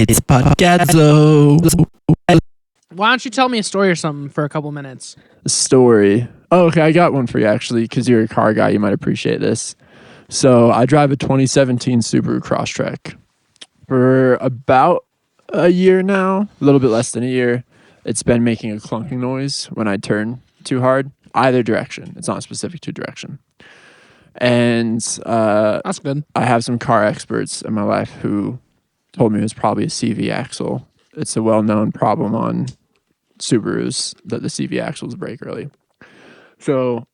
It's podcadzo. Why don't you tell me a story or something for a couple minutes? A story. Oh, okay. I got one for you actually, because you're a car guy. You might appreciate this. So I drive a 2017 Subaru Crosstrek for about a year now, a little bit less than a year. It's been making a clunking noise when I turn too hard, either direction. It's not specific to direction. And That's good. I have some car experts in my life who told me it was probably a CV axle. It's a well-known problem on Subarus that the CV axles break early. So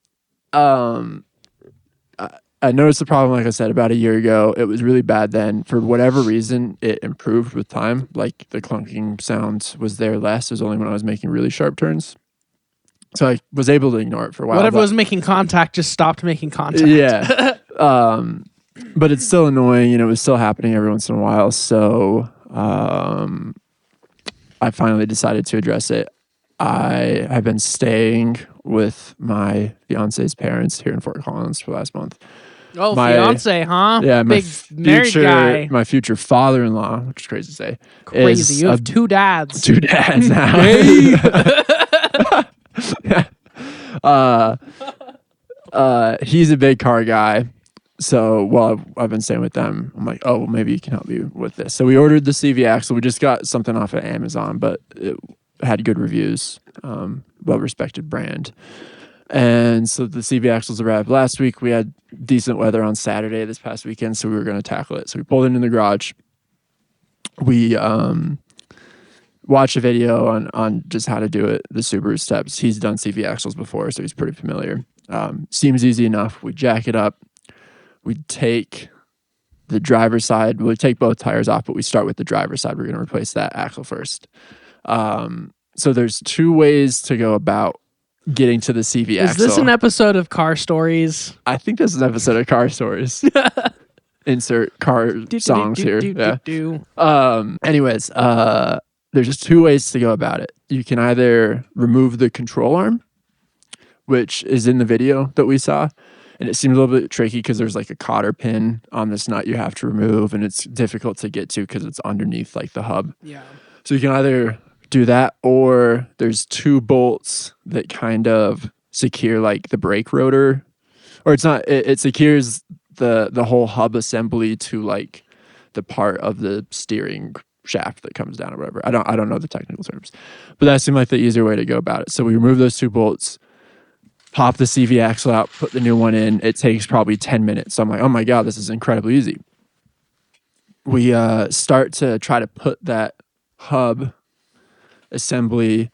I noticed the problem, like I said, about a year ago. It was really bad then. For whatever reason, it improved with time. Like the clunking sound was there less. It was only when I was making really sharp turns. So I was able to ignore it for a while. Whatever was making contact just stopped making contact. Yeah. But it's still annoying, and it was still happening every once in a while. So I finally decided to address it. I have been staying with my fiance's parents here in Fort Collins for the last month. Oh, fiance, huh? Yeah, my Big married guy. My future father-in-law, which is crazy to say. Crazy. You have two dads. Two dads now. He's a big car guy. So while I've been staying with them, I'm like, oh, well, maybe you can help me with this. So we ordered the CV axle. We just got something off of Amazon, but it had good reviews, well-respected brand. And so the CV axles arrived last week. We had decent weather on Saturday this past weekend, so we were going to tackle it. So we pulled it in the garage. We watched a video on just how to do it, the Subaru steps. He's done CV axles before, so he's pretty familiar. Seems easy enough. We jack it up. We take the driver's side. We take both tires off, but we start with the driver's side. We're going to replace that axle first. So there's two ways to go about getting to the CV axle. Is this an episode of Car Stories? I think this is an episode of Car Stories. Insert car songs here. Yeah. Anyways, there's just two ways to go about it. You can either remove the control arm, which is in the video that we saw. And it seems a little bit tricky because there's like a cotter pin on this nut you have to remove, and it's difficult to get to because it's underneath like the hub. Yeah. So you can either do that, or there's two bolts that kind of secure like the brake rotor, or it's not. It secures the whole hub assembly to like the part of the steering shaft that comes down or whatever. I don't know the technical terms, but that seemed like the easier way to go about it. So we remove those two bolts. Pop the CV axle out, put the new one in. It takes probably 10 minutes. So I'm like, oh my God, this is incredibly easy. We start to try to put that hub assembly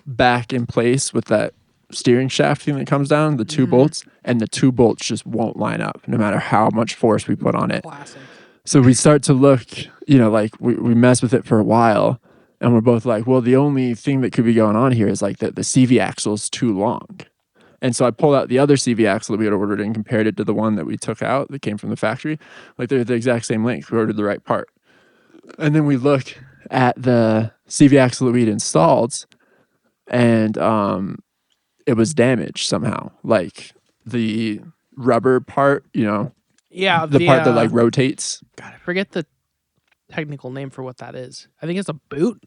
back in place with that steering shaft thing that comes down, the two bolts, and the two bolts just won't line up no matter how much force we put on it. Classic. So we start to look, like we mess with it for a while, and we're both like, well, the only thing that could be going on here is like the CV axle is too long. And so I pulled out the other CV axle that we had ordered and compared it to the one that we took out that came from the factory. Like they're the exact same length. We ordered the right part. And then we look at the CV axle that we'd installed, and it was damaged somehow. Like the rubber part, yeah, the part that like rotates. God, I forget the technical name for what that is. I think it's a boot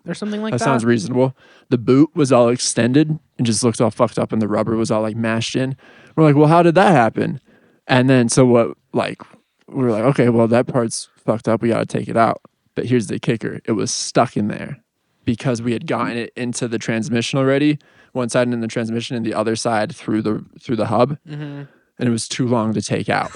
or something like that. That sounds reasonable. The boot was all extended and just looked all fucked up, and the rubber was all like mashed in. We're like, well, how did that happen? And then we were like, okay, well, that part's fucked up. We got to take it out. But here's the kicker. It was stuck in there because we had gotten it into the transmission already, one side in the transmission and the other side through the hub. Mm-hmm. And it was too long to take out.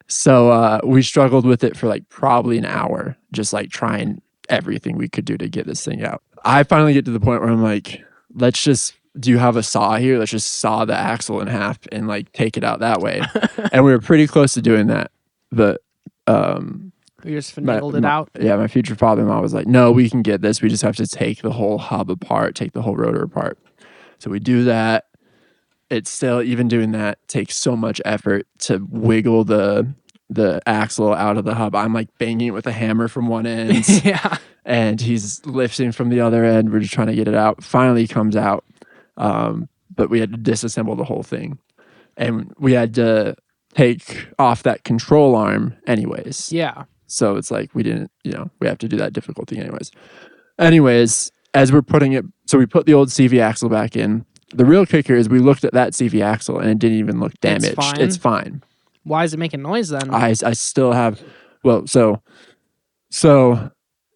So we struggled with it for like probably an hour, just like trying everything we could do to get this thing out. I finally get to the point where I'm like, do you have a saw here? Let's just saw the axle in half and like take it out that way. And we were pretty close to doing that. But we just finagled it out. Yeah, my future father-in-law was like, no, we can get this. We just have to take the whole hub apart, take the whole rotor apart. So we do that. It's still, even doing that takes so much effort to wiggle the axle out of the hub. I'm like banging it with a hammer from one end. Yeah. And he's lifting from the other end. We're just trying to get it out. Finally comes out. But we had to disassemble the whole thing. And we had to take off that control arm anyways. Yeah. So it's like we didn't, we have to do that difficult thing anyways, as we're putting it, so we put the old CV axle back in. The real kicker is we looked at that CV axle and it didn't even look damaged. It's fine. Why is it making noise then? I still have, so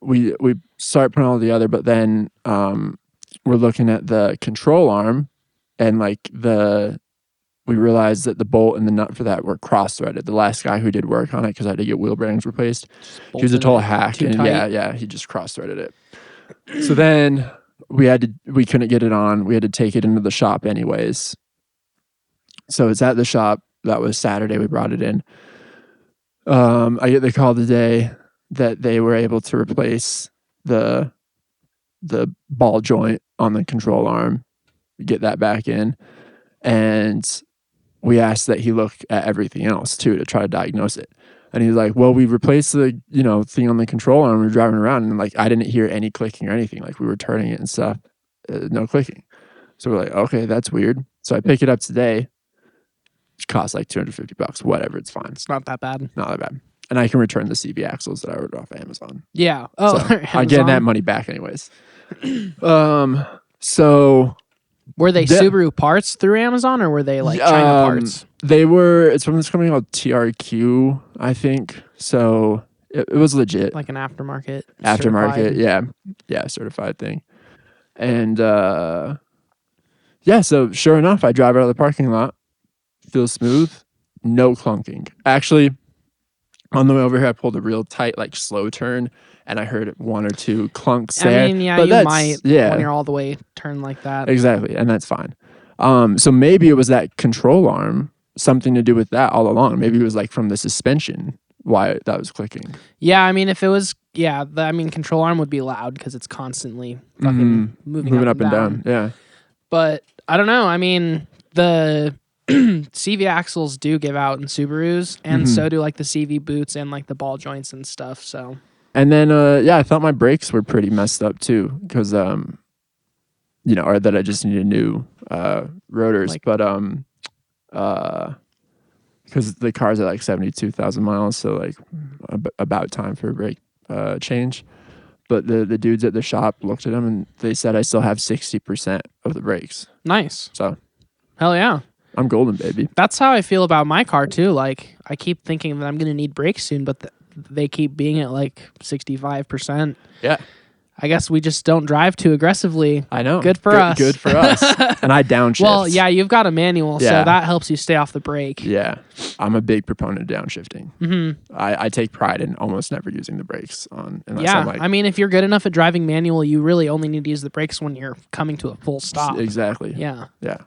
we start putting all together, but then we're looking at the control arm and we realized that the bolt and the nut for that were cross-threaded. The last guy who did work on it, because I had to get wheel bearings replaced, he was a total hack. And he just cross-threaded it. So then we couldn't get it on. We had to take it into the shop anyways. So it's at the shop. That was Saturday. We brought it in. I get the call today that they were able to replace the ball joint on the control arm, get that back in. And we asked that he look at everything else too to try to diagnose it. And he's like, well, we replaced the, thing on the control arm. We were driving around and I didn't hear any clicking or anything. We were turning it and stuff. No clicking. So we're like, okay, that's weird. So I pick it up today. It costs $250, whatever. It's fine. It's not that bad. Not that bad. And I can return the CV axles that I ordered off Amazon. Yeah. Oh, so I'm getting that money back anyways. So were they Subaru parts through Amazon or were they China parts? It's from this company called TRQ, I think. So it was legit. Like an aftermarket. Certified. Yeah, certified thing. And so sure enough, I drive out of the parking lot, feels smooth, no clunking. Actually, on the way over here, I pulled a real tight, slow turn, and I heard one or two clunks there. I mean, you might when you're all the way turned like that. Exactly, and that's fine. So maybe it was that control arm, something to do with that all along. Maybe it was from the suspension, why that was clicking. Yeah, I mean, if it was, control arm would be loud because it's constantly fucking moving up and down. Yeah. But I don't know. I mean, the CV axles do give out in Subarus, and so do the CV boots and the ball joints and stuff. So, and then I thought my brakes were pretty messed up too, because or that I just needed new rotors, but because the car's at 72,000 miles, so about time for a brake change. But the dudes at the shop looked at them and they said I still have 60% of the brakes. Nice. So, hell yeah. I'm golden, baby. That's how I feel about my car too. I keep thinking that I'm going to need brakes soon, but they keep being at 65%. Yeah. I guess we just don't drive too aggressively. I know. Good for us. Good for us. And I downshift. Well, yeah, you've got a manual, so that helps you stay off the brake. Yeah. I'm a big proponent of downshifting. Mm-hmm. I take pride in almost never using the brakes on. I mean, if you're good enough at driving manual, you really only need to use the brakes when you're coming to a full stop. Exactly. Yeah. Yeah.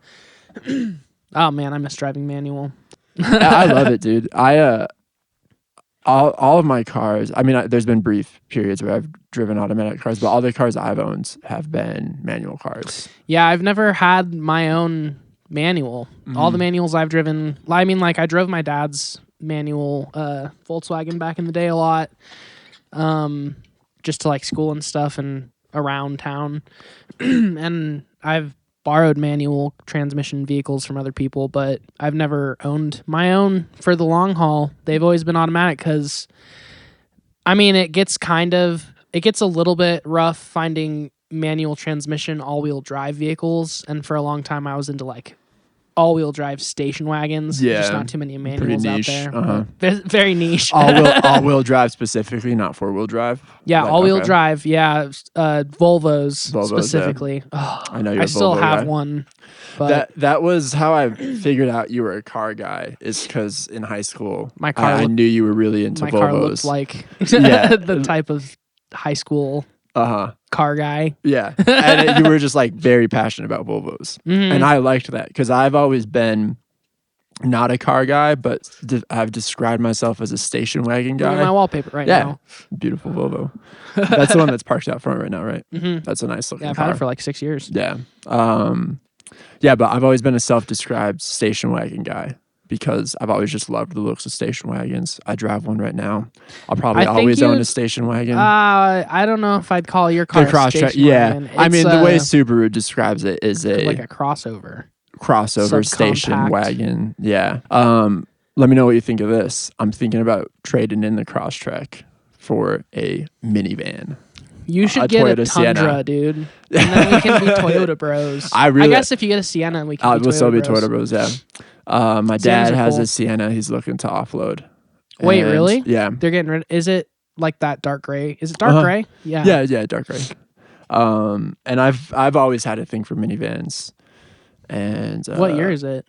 Oh, man, I miss driving manual. I love it, dude. All of my cars, I mean, there's been brief periods where I've driven automatic cars, but all the cars I've owned have been manual cars. Yeah, I've never had my own manual. Mm-hmm. All the manuals I've driven, I mean, I drove my dad's manual Volkswagen back in the day a lot, just to school and stuff and around town. And I've borrowed manual transmission vehicles from other people, but I've never owned my own for the long haul. They've always been automatic because, I mean, it gets a little bit rough finding manual transmission all-wheel drive vehicles, and for a long time I was into all-wheel drive station wagons. Yeah, just not too many manuals out there. Uh-huh. Very niche. all-wheel drive specifically, not four-wheel drive. Yeah, all-wheel drive. Yeah, Volvos specifically. Yeah. I know you're I still have one. But that was how I figured out you were a car guy. Is because in high school, I knew you were really into Volvos. My car looked like the type of high school car guy. Yeah. And you were just very passionate about Volvos. Mm-hmm. And I liked that because I've always been not a car guy, but I've described myself as a station wagon guy. Look at my wallpaper right now. Beautiful Volvo. That's the one that's parked out front right now, right? Mm-hmm. That's a nice looking car. I've had it for 6 years. Yeah. But I've always been a self-described station wagon guy, because I've always just loved the looks of station wagons. I drive one right now. I'll probably always own a station wagon. I don't know if I'd call your car a station wagon. I mean, the way Subaru describes it is a crossover station wagon. Yeah. Let me know what you think of this. I'm thinking about trading in the Crosstrek for a minivan. You should get a Tundra, Sienna. Dude. And then we can be Toyota bros. I guess if you get a Sienna, we can be Toyota bros. We'll still be Toyota bros, yeah. My dad has a Sienna he's looking to offload. Wait, really? Yeah. They're getting rid. Is it like that dark gray? Is it dark gray? Yeah. Yeah, dark gray. And I've always had a thing for minivans. And what year is it?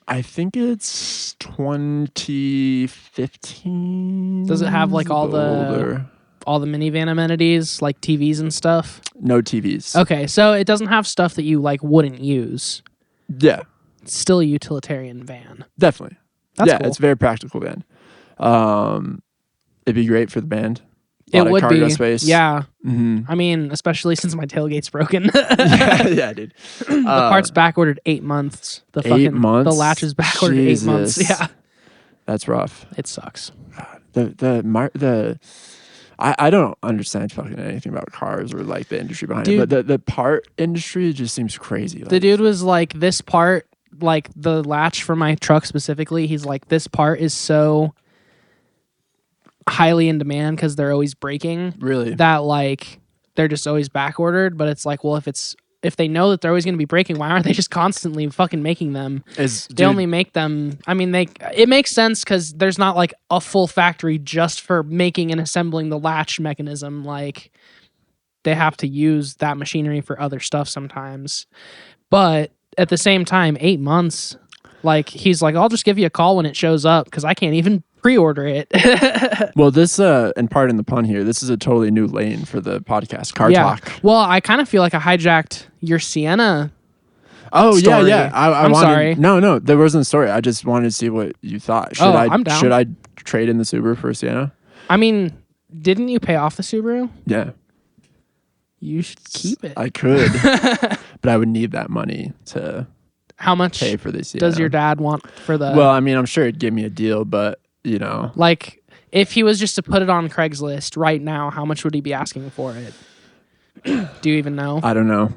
I think it's 2015. Does it have like all the minivan amenities, like TVs and stuff? No TVs. Okay, so it doesn't have stuff that you like wouldn't use. Yeah. It's still a utilitarian van. Definitely. That's cool. It's a very practical van. It'd be great for the band. It would cargo be. Space. Yeah. Mm-hmm. I mean, especially since my tailgate's broken. yeah, dude. The part's back ordered 8 months. 8 months? The latch is back ordered 8 months. Yeah. That's rough. It sucks. I don't understand fucking anything about cars or like the industry behind it, but the part industry just seems crazy. The dude was like, this part, like the latch for my truck specifically, he's like, this part is so highly in demand because they're always breaking. Really? That like they're just always back ordered. But it's like, well, if they know that they're always going to be breaking, why aren't they just constantly fucking making them? They only make them. I mean, it makes sense because there's not like a full factory just for making and assembling the latch mechanism. Like they have to use that machinery for other stuff sometimes. But at the same time, 8 months. Like he's like, I'll just give you a call when it shows up because I can't even pre-order it. Well, this and pardon the pun here, this is a totally new lane for the podcast, car talk. Well, I kind of feel like I hijacked your Sienna. Oh story. yeah. I'm sorry. No, there wasn't a story. I just wanted to see what you thought. I'm down. Should I trade in the Subaru for a Sienna? I mean, didn't you pay off the Subaru? Yeah. You should keep it. I could, but I would need that money to. How much pay for this? Does your dad want for the? Well, I mean, I'm sure it'd give me a deal, but you know, like if he was just to put it on Craigslist right now, how much would he be asking for it? Do you even know? I don't know.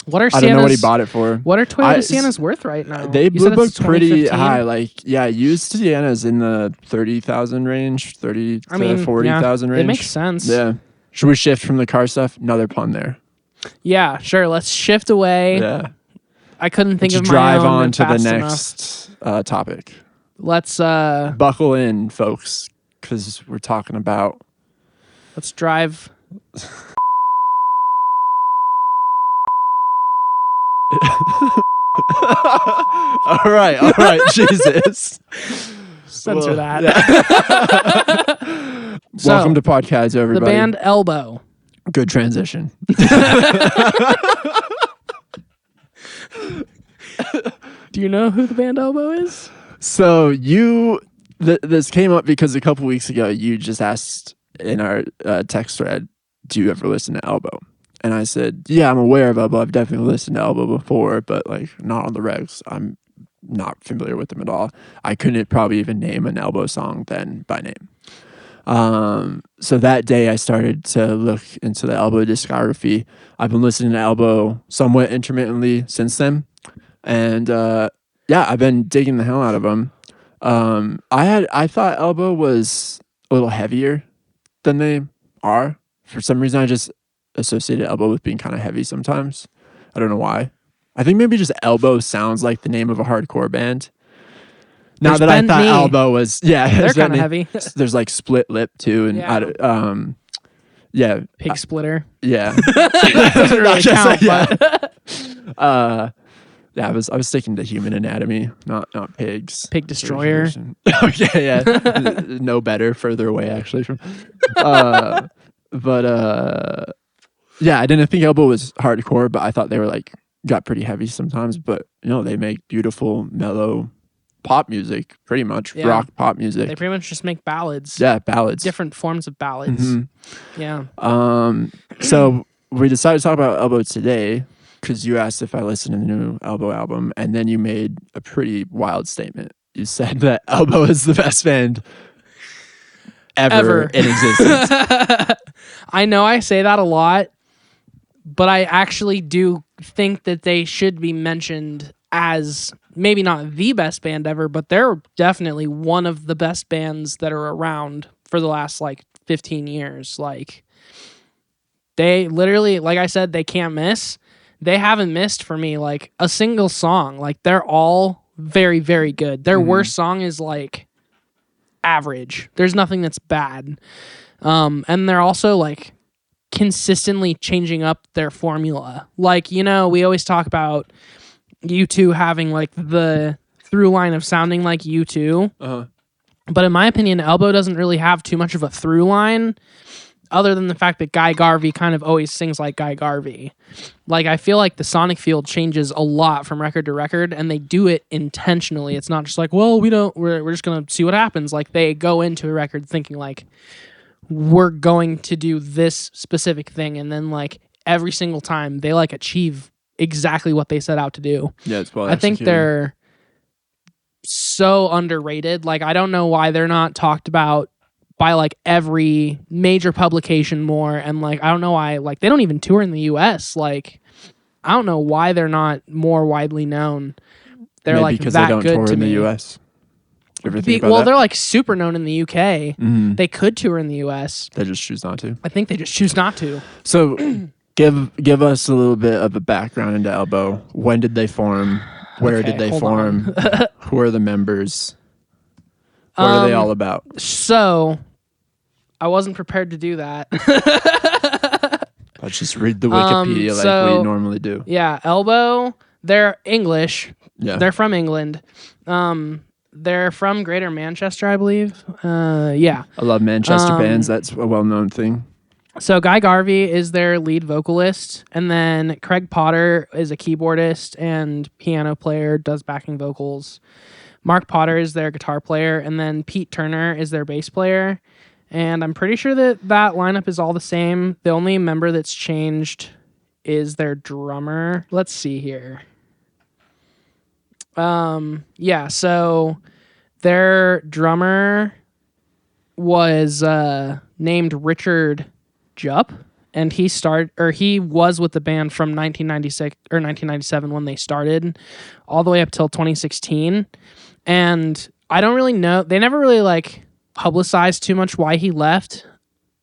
What are I don't know what he bought it for. What are Toyota Siennas worth right now? They look pretty high. Like, yeah, used Siennas in the 30,000 range, 30 to 40,000 range. It makes sense. Yeah. Should we shift from the car stuff? Another pun there. Yeah, sure. Let's shift away. Yeah. I couldn't think of my drive own on to the fast next topic. Let's buckle in, folks, because we're talking about. Let's drive. All right, Jesus. Censor that. Yeah. Welcome to podcadzo, everybody. The band Elbow. Good transition. Do you know who the band Elbow is? So this came up because a couple weeks ago you just asked in our text thread, do you ever listen to Elbow? And I said, yeah, I'm aware of Elbow. I've definitely listened to Elbow before, but like not on the regs. I'm not familiar with them at all. I couldn't probably even name an Elbow song then by name. So that day I started to look into the Elbow discography. I've been listening to Elbow somewhat intermittently since then. And I've been digging the hell out of them. I thought Elbow was a little heavier than they are. For some reason, I just associated Elbow with being kind of heavy sometimes. I don't know why. I think maybe just Elbow sounds like the name of a hardcore band. Now that I thought Elbow was, they're kind of heavy. There's like Split Lip too, and Pig Splitter. Yeah, that doesn't really count. But I was sticking to Human Anatomy, not pigs. Pig Destroyer. Okay, yeah, no better, further away actually from. I didn't think Elbow was hardcore, but I thought they were got pretty heavy sometimes. But they make beautiful, mellow pop music, pretty much rock pop music. They pretty much just make ballads. Yeah, ballads. Different forms of ballads. Mm-hmm. Yeah. So we decided to talk about Elbow today because you asked if I listened to the new Elbow album, and then you made a pretty wild statement. You said that Elbow is the best band ever. In existence. I know I say that a lot, but I actually do think that they should be mentioned as maybe not the best band ever, but they're definitely one of the best bands that are around for the last 15 years. Like, they literally, like I said, they can't miss. They haven't missed for me like a single song. Like, they're all very, very good. Their worst song is like average. There's nothing that's bad. And they're also like consistently changing up their formula. Like, you know, we always talk about U2 having like the through line of sounding like U2. But in my opinion, Elbow doesn't really have too much of a through line other than the fact that Guy Garvey kind of always sings like Guy Garvey. Like, I feel like the sonic field changes a lot from record to record, and they do it intentionally. It's not just like, well, we're just going to see what happens. Like, they go into a record thinking like, we're going to do this specific thing, and then like every single time they like achieve exactly what they set out to do. Yeah, it's well I think they're so underrated. Like, I don't know why they're not talked about by like every major publication more, and like I don't know why like they don't even tour in the US. Like, I don't know why they're not more widely known. They're maybe like because that they don't good tour to in the me. US. Well, they're like super known in the UK. They could tour in the US. They just choose not to. I think they just choose not to. So give us a little bit of a background into Elbow. When did they form? Where did they form? Who are the members? What are they all about? So, I wasn't prepared to do that. Let's just read the Wikipedia like we normally do. Yeah, Elbow, they're English. Yeah. They're from England. They're from Greater Manchester, I believe. Yeah. I love Manchester bands. That's a well-known thing. So Guy Garvey is their lead vocalist, and then Craig Potter is a keyboardist and piano player, does backing vocals. Mark Potter is their guitar player, and then Pete Turner is their bass player. And I'm pretty sure that lineup is all the same. The only member that's changed is their drummer. Let's see here. Yeah, so their drummer was named Richard Jupp, and he was with the band from 1996 or 1997 when they started, all the way up till 2016. And I don't really know. They never really like publicized too much why he left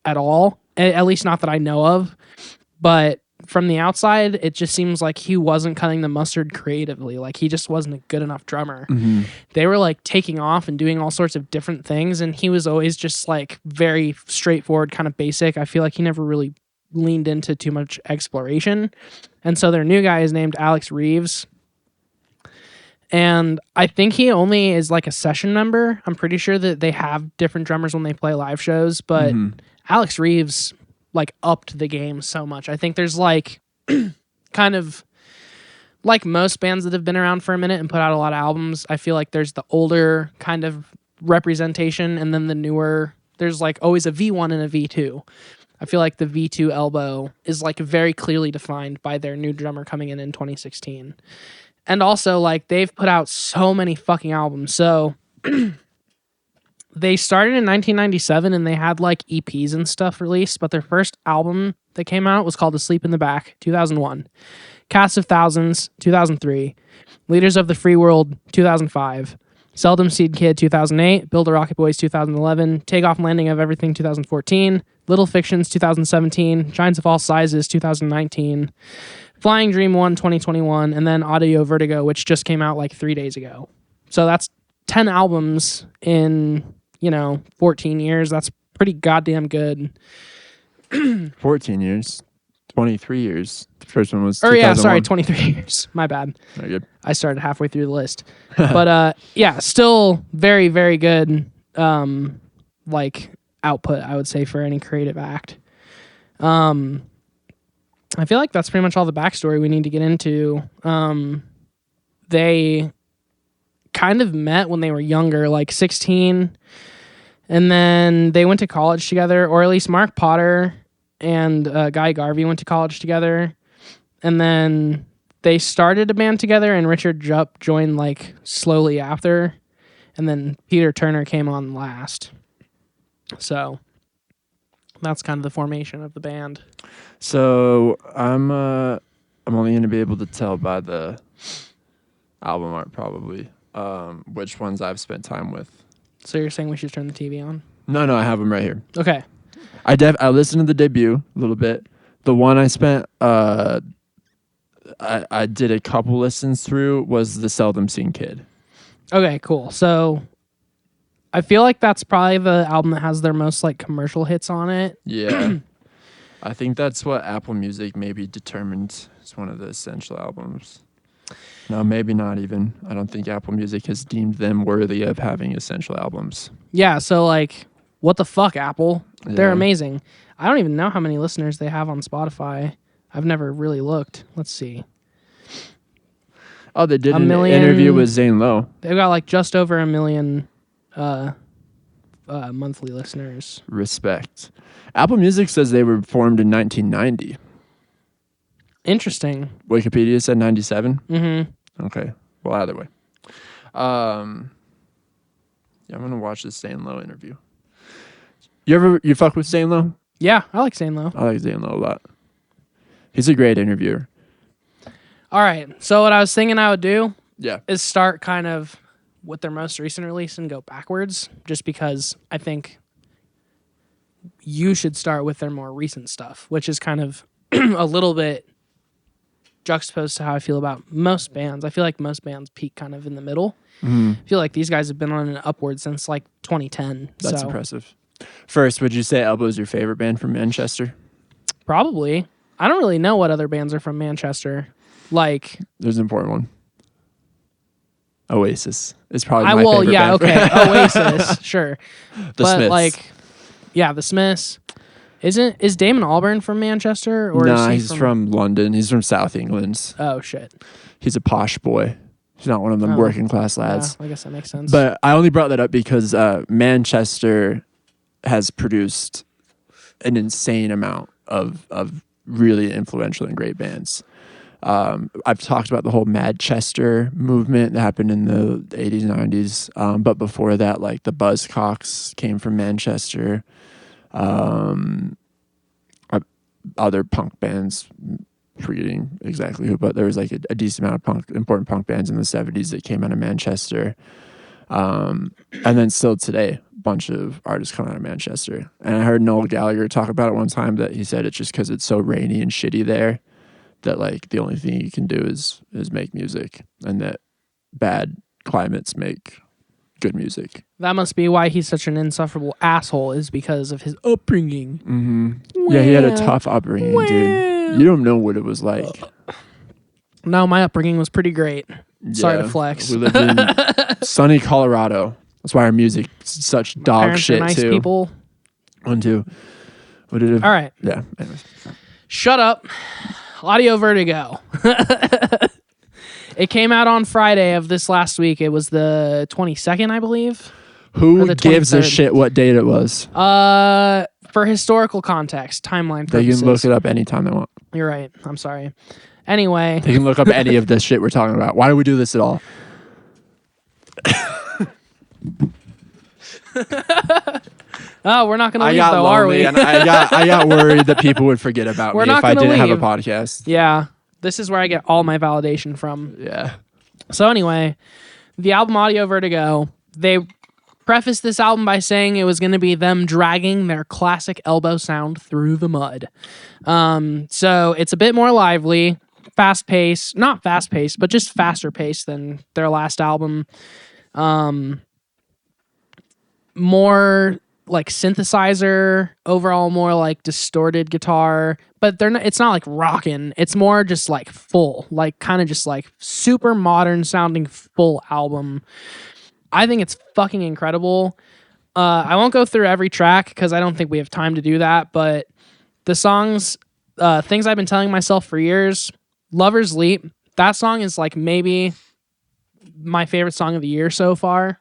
at all. At least not that I know of. But from the outside, it just seems like he wasn't cutting the mustard creatively. Like, he just wasn't a good enough drummer. They were like taking off and doing all sorts of different things, and he was always just like very straightforward, kind of basic. I feel like he never really leaned into too much exploration. And so their new guy is named Alex Reeves. And I think he only is like a session member. I'm pretty sure that they have different drummers when they play live shows, but Alex Reeves like upped the game so much. I think there's like kind of like most bands that have been around for a minute and put out a lot of albums. I feel like there's the older kind of representation, and then the newer, there's like always a V1 and a V2. I feel like the V2 Elbow is like very clearly defined by their new drummer coming in 2016. And also, like, they've put out so many fucking albums. So they started in 1997 and they had like EPs and stuff released, but their first album that came out was called Asleep in the Back, 2001. Cast of Thousands, 2003. Leaders of the Free World, 2005. Seldom Seed Kid, 2008. Build a Rocket Boys, 2011. Takeoff and Landing of Everything, 2014. Little Fictions, 2017. Giants of All Sizes, 2019. Flying Dream 1, 2021, and then Audio Vertigo, which just came out like 3 days ago. So that's 10 albums in, 14 years. That's pretty goddamn good. 14 years. 23 years. The first one was 2001. 23 years. My bad. Very good. I started halfway through the list. But yeah, still very, very good like output, I would say, for any creative act. I feel like that's pretty much all the backstory we need to get into. They kind of met when they were younger, like 16, and then they went to college together, or at least Mark Potter and Guy Garvey went to college together, and then they started a band together, and Richard Jupp joined like slowly after, and then Peter Turner came on last. So that's kind of the formation of the band. So I'm only going to be able to tell by the album art probably which ones I've spent time with. So you're saying we should turn the TV on? No, I have them right here. Okay. I listened to the debut a little bit. The one I spent I did a couple listens through was the Seldom Seen Kid. Okay, cool. So I feel like that's probably the album that has their most like commercial hits on it. Yeah. I think that's what Apple Music maybe determined is one of the essential albums. No, maybe not even. I don't think Apple Music has deemed them worthy of having essential albums. Yeah, so like, what the fuck, Apple? They're Yeah. amazing. I don't even know how many listeners they have on Spotify. I've never really looked. Let's see. Oh, they did A an million- interview with Zane Lowe. They've got like just over 1 million monthly listeners. Respect. Apple Music says they were formed in 1990. Interesting. Wikipedia said 97. Mm-hmm. Okay. Well, either way. Yeah, I'm gonna watch this Zane Lowe interview. You fuck with Zane Lowe? Yeah, I like Zane Lowe. I like Zane Lowe a lot. He's a great interviewer. All right. So what I was thinking I would do Yeah. is start kind of with their most recent release and go backwards, just because I think you should start with their more recent stuff, which is kind of a little bit juxtaposed to how I feel about most bands. I feel like most bands peak kind of in the middle. I feel like these guys have been on an upward since like 2010. That's so impressive. First, would you say Elbow's your favorite band from Manchester? probably. I don't really know what other bands are from Manchester. Like, There's an important one. Oasis is probably my favorite band. okay, Oasis, sure. The but Smiths. like, yeah, the Smiths. Is Damon Albarn from Manchester or Nah, is he he's from London. He's from South England. Oh shit. He's a posh boy. He's not one of them Oh. working class lads. Yeah, I guess that makes sense. But I only brought that up because Manchester has produced an insane amount of really influential and great bands. I've talked about the whole Manchester movement that happened in the 80s and 90s. But before that, like the Buzzcocks came from Manchester. Other punk bands, forgetting exactly who, but there was like a decent amount of important punk bands in the 70s that came out of Manchester. And then still today, a bunch of artists come out of Manchester. And I heard Noel Gallagher talk about it one time that he said it's just because it's so rainy and shitty there that like the only thing you can do is make music, and that bad climates make good music. that must be why he's such an insufferable asshole, is because of his upbringing. Mm-hmm. Yeah, he had a tough upbringing, dude. You don't know what it was like. No, my upbringing was pretty great. Sorry to Yeah, flex. We lived in sunny Colorado. That's why our music is such dog Parents shit are nice too. people. One, two. What did it? All right. Yeah. Anyways. Shut up. Audio Vertigo. It came out on Friday of this last week. It was the 22nd, I believe. Or Who the gives a 23rd. shit what date it was? For historical context, timeline They purposes. can look it up anytime they want. You're right. I'm sorry. Anyway, They can look up any of this shit we're talking about. Why do we do this at all? oh, we're not going to I leave got though, are lonely we? and I got worried that people would forget about We're me not if I gonna didn't have a leave. podcast. Yeah, this is where I get all my validation from. Yeah. So anyway, the album Audio Vertigo, they prefaced this album by saying it was going to be them dragging their classic elbow sound through the mud. So it's a bit more lively, fast-paced, not fast-paced, but just faster paced than their last album. More like synthesizer, overall more like distorted guitar, but it's not like rockin'. It's more just like full, like kind of just like super modern sounding full album. I think it's fucking incredible. I won't go through every track because I don't think we have time to do that, but the songs, things I've been telling myself for years, Lover's Leap, that song is like maybe my favorite song of the year so far.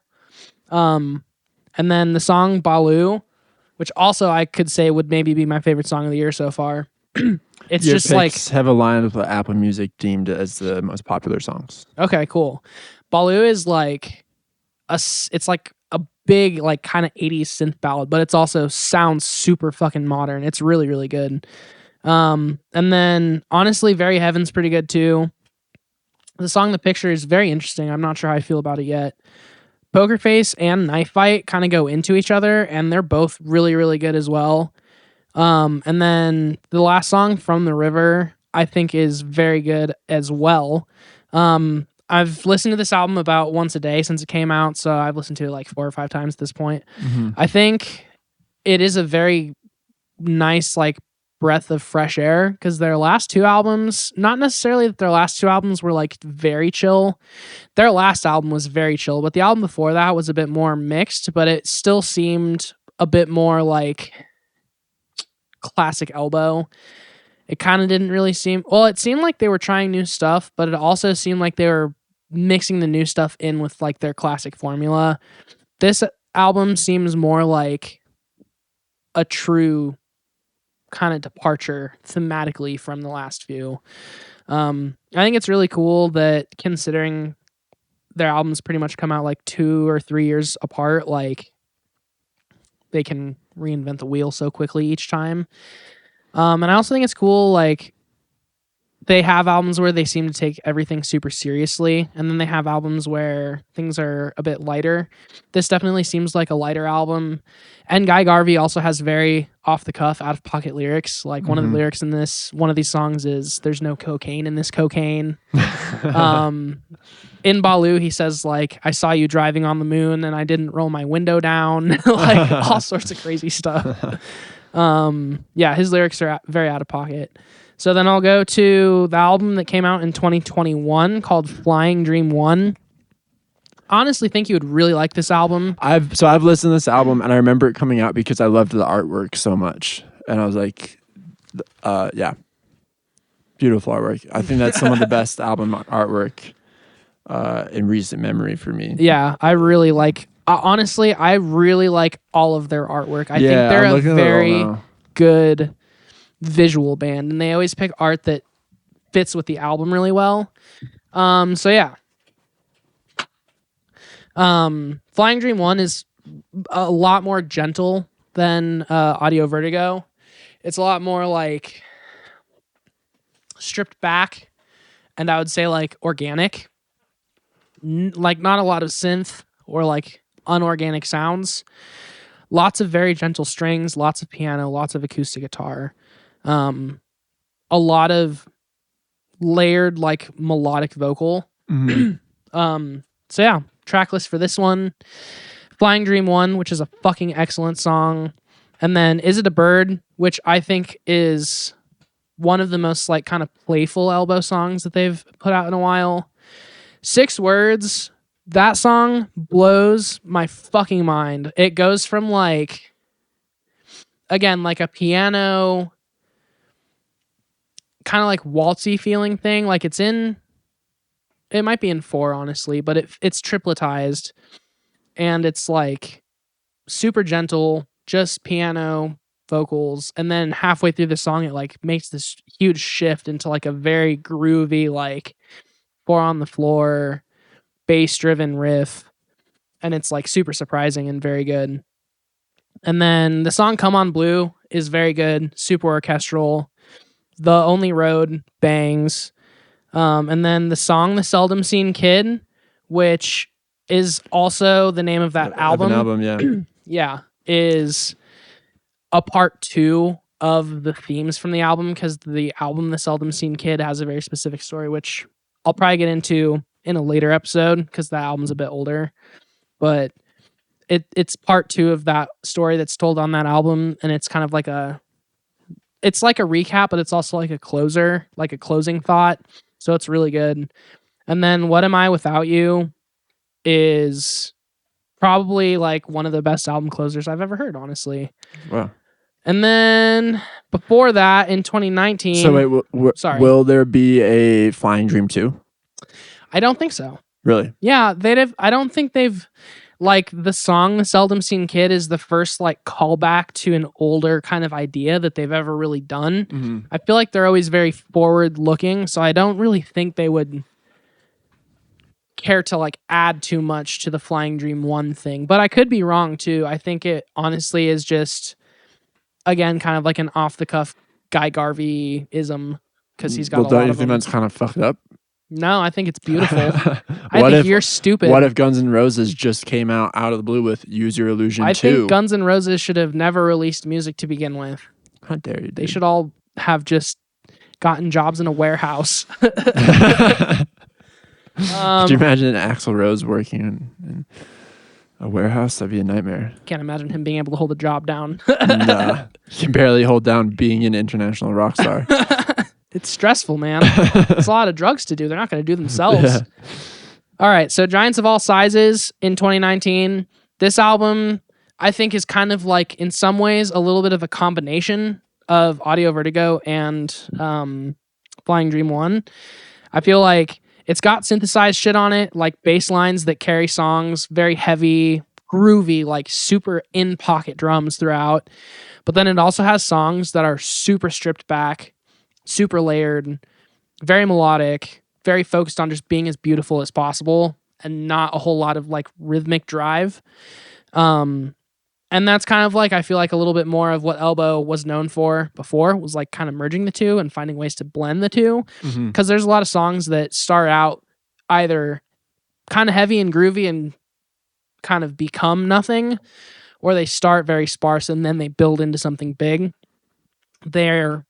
And then the song Baloo, which also I could say would maybe be my favorite song of the year so far. It's Your just like, picks have a line of what Apple Music deemed as the most popular songs. okay, cool. Baloo is like it's like a big like kind of 80s synth ballad, but it's also sounds super fucking modern. It's really, really good. And then honestly, Very Heaven's pretty good too. The song The Picture is very interesting. I'm not sure how I feel about it yet. Poker Face and Knife Fight kind of go into each other, and they're both really, really good as well. And then the last song, From the River, I think is very good as well. I've listened to this album about once a day since it came out, so I've listened to it like 4 or 5 times at this point. I think it is a very nice like breath of fresh air, because their last 2 albums, not necessarily that their last 2 albums were like very chill. Their last album was very chill, but the album before that was a bit more mixed, but it still seemed a bit more like classic Elbow. It kind of didn't really seem, well, it seemed like they were trying new stuff, but it also seemed like they were mixing the new stuff in with like their classic formula. This album seems more like a true kind of departure thematically from the last few. I think it's really cool that, considering their albums pretty much come out like 2 or 3 years apart, like they can reinvent the wheel so quickly each time. And I also think it's cool, like, they have albums where they seem to take everything super seriously, and then they have albums where things are a bit lighter. This definitely seems like a lighter album. And Guy Garvey also has very off-the-cuff, out-of-pocket lyrics. Like, one of the lyrics in one of these songs is, "There's no cocaine in this cocaine." In Baloo, he says, like, "I saw you driving on the moon and I didn't roll my window down." Like, all sorts of crazy stuff. Yeah, his lyrics are very out of pocket. So then I'll go to the album that came out in 2021 called Flying Dream 1. Honestly think you would really like this album. I've listened to this album, and I remember it coming out because I loved the artwork so much. And I was like, yeah, beautiful artwork. I think that's some of the best album artwork in recent memory for me. Yeah, I really like, honestly, I really like all of their artwork. I think they're a very good visual band, and they always pick art that fits with the album really well. So yeah. Flying Dream 1 is a lot more gentle than Audio Vertigo. It's a lot more like stripped back, and I would say like organic. Like, not a lot of synth or like unorganic sounds. Lots of very gentle strings, lots of piano, lots of acoustic guitar. A lot of layered like melodic vocal. So yeah, track list for this one: Flying Dream 1, which is a fucking excellent song, and then Is It a Bird, which I think is one of the most like kind of playful Elbow songs that they've put out in a while. 6 words. That song blows my fucking mind. It goes from like, again, like a piano kind of like waltzy feeling thing. Like, it might be in 4, honestly, but it's tripletized, and it's like super gentle, just piano, vocals, and then halfway through the song it like makes this huge shift into like a very groovy, like 4 on the floor, bass driven riff, and it's like super surprising and very good. And then the song Come On Blue is very good, super orchestral. The Only Road bangs. And then the song The Seldom Seen Kid, which is also the name of that album. Yeah. Yeah, is a part 2 of the themes from the album, because the album The Seldom Seen Kid has a very specific story, which I'll probably get into in a later episode because the album's a bit older. But it's part 2 of that story that's told on that album, and it's kind of like it's like a recap, but it's also like a closer, like a closing thought. So it's really good. And then What Am I Without You is probably like one of the best album closers I've ever heard, honestly. Wow. And then before that, in 2019... So wait, sorry. Will there be a Flying Dream 2? I don't think so. Really? Yeah, I don't think they've... Like, the song The Seldom Seen Kid is the first like callback to an older kind of idea that they've ever really done. Mm-hmm. I feel like they're always very forward looking, so I don't really think they would care to like add too much to the Flying Dream 1 thing. But I could be wrong too. I think it honestly is just, again, kind of like an off the cuff Guy Garvey-ism, because he's got a lot of them. Don't you think that's kind of fucked up? No, I think it's beautiful. I think you're stupid. What if Guns N' Roses just came out of the blue with Use Your Illusion 2? I think Guns N' Roses should have never released music to begin with. How dare you? Dude. They should all have just gotten jobs in a warehouse. Could you imagine Axl Rose working in a warehouse? That'd be a nightmare. Can't imagine him being able to hold a job down. Nah, he can barely hold down being an international rock star. It's stressful, man. It's a lot of drugs to do. They're not going to do themselves. Yeah. All right, so Giants of All Sizes in 2019. This album, I think, is kind of like, in some ways, a little bit of a combination of Audio Vertigo and Flying Dream 1. I feel like it's got synthesized shit on it, like bass lines that carry songs, very heavy, groovy, like super in-pocket drums throughout. But then it also has songs that are super stripped back, super layered, very melodic, very focused on just being as beautiful as possible and not a whole lot of like rhythmic drive. And that's kind of like, I feel like a little bit more of what Elbow was known for before, was like kind of merging the two and finding ways to blend the two. Because there's a lot of songs that start out either kind of heavy and groovy and kind of become nothing, or they start very sparse and then they build into something big. There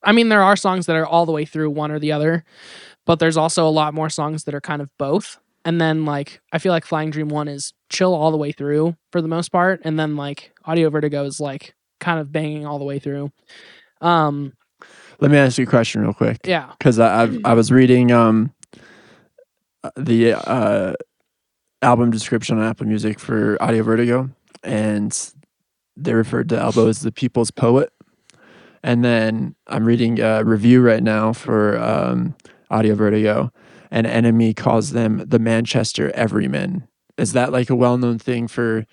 are songs that are all the way through one or the other, but there's also a lot more songs that are kind of both. And then like, I feel like Flying Dream 1 is chill all the way through for the most part. And then like Audio Vertigo is like kind of banging all the way through. Let me ask you a question real quick. Yeah. Because I was reading the album description on Apple Music for Audio Vertigo, and they referred to Elbow as the people's poet. And then I'm reading a review right now for Audio Vertigo, and Enemy calls them the Manchester Everymen. Is that like a well-known thing for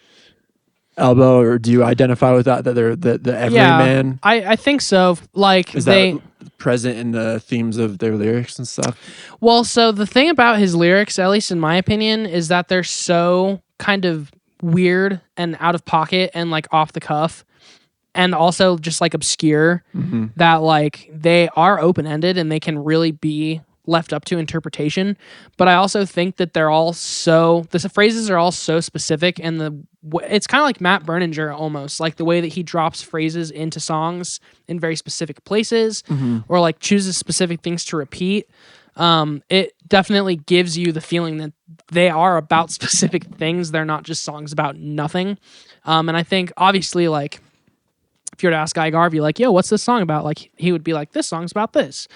Elbow, or do you identify with that they're the Everyman? Yeah, I think so. Like, is that present in the themes of their lyrics and stuff? Well, so the thing about his lyrics, at least in my opinion, is that they're so kind of weird and out of pocket and like off the cuff, and also just like obscure, that like they are open-ended and they can really be left up to interpretation. But I also think that they're all the phrases are all so specific, and it's kind of like Matt Berninger almost, like the way that he drops phrases into songs in very specific places, or like chooses specific things to repeat. It definitely gives you the feeling that they are about specific things. They're not just songs about nothing. And I think obviously, like, if you were to ask Guy Garvey, like, yo, what's this song about? Like, he would be like, this song's about this.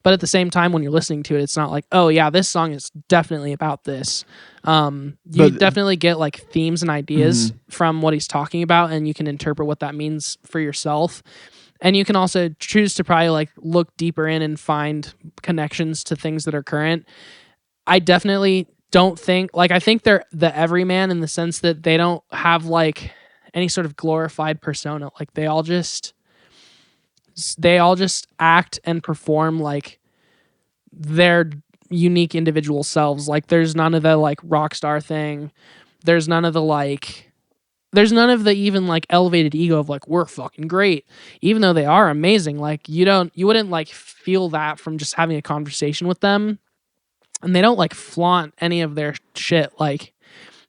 But at the same time, when you're listening to it, it's not like, oh yeah, this song is definitely about this. You definitely get like themes and ideas from what he's talking about, and you can interpret what that means for yourself. And you can also choose to probably like look deeper in and find connections to things that are current. I definitely don't think, like, I think they're the everyman in the sense that they don't have like any sort of glorified persona. Like they all just act and perform like their unique individual selves. Like there's none of the like rock star thing. There's none of the even like elevated ego of like, we're fucking great, even though they are amazing. Like you wouldn't like feel that from just having a conversation with them. And they don't like flaunt any of their shit. Like